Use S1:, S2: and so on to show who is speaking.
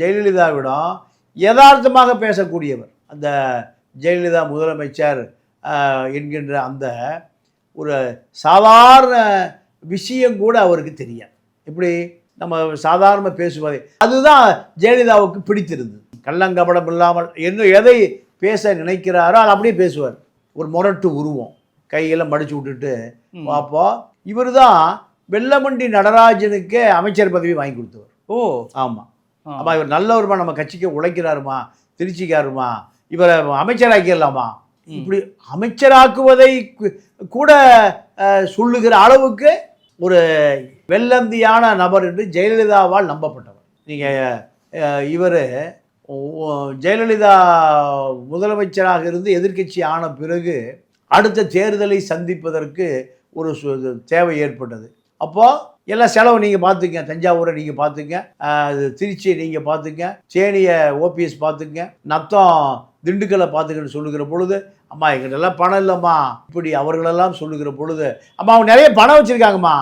S1: ஜெயலலிதாவிடம் யதார்த்தமாக பேசக்கூடியவர். அந்த ஜெயலலிதா முதலமைச்சர் என்கின்ற அந்த ஒரு சாதாரண விஷயம் கூட அவருக்கு தெரியாது. இப்படி நம்ம சாதாரண பேசுவதை அதுதான் ஜெயலலிதாவுக்கு பிடித்திருந்தது. கள்ளங்கபடம் இல்லாமல் என்ன எதை பேச நினைக்கிறாரோ அதை அப்படியே பேசுவார். ஒரு முரட்டு உருவம், கையெல்லாம் மடிச்சு விட்டுட்டு. அப்போ இவர் தான் வெல்லமண்டி நடராஜனுக்கு அமைச்சர் பதவி வாங்கி கொடுத்தவர்.
S2: ஓ
S1: ஆமாம். அப்போ இவர் நல்லவருமா, நம்ம கட்சிக்கு உழைக்கிறாருமா, திருச்சிக்காருமா, இவரை அமைச்சராக்கிடலாமா, இப்படி அமைச்சராக்குவதை கூட சொல்லுகிற அளவுக்கு ஒரு வெள்ளந்தியான நபர் என்று ஜெயலலிதாவால் நம்பப்பட்டவர். நீங்கள் இவர் ஜெயலலிதா முதலமைச்சராக இருந்து எதிர்க்கட்சி ஆன பிறகு அடுத்த தேர்தலை சந்திப்பதற்கு ஒரு தேவை ஏற்பட்டது. அப்போது எல்லாம் செலவு நீங்கள் பார்த்துங்க, தஞ்சாவூரை நீங்கள் பார்த்துங்க, திருச்சியை நீங்கள் பார்த்துங்க, சேனியை ஓபிஎஸ் பார்த்துங்க, நத்தம் திண்டுக்கலை பார்த்துக்கன்னு சொல்லுகிற பொழுது, அம்மா எங்கிட்டெல்லாம் பணம் இல்லைம்மா இப்படி அவர்களெல்லாம் சொல்லுகிற பொழுது, அம்மா அவங்க நிறைய பணம் வச்சுருக்காங்கம்மா,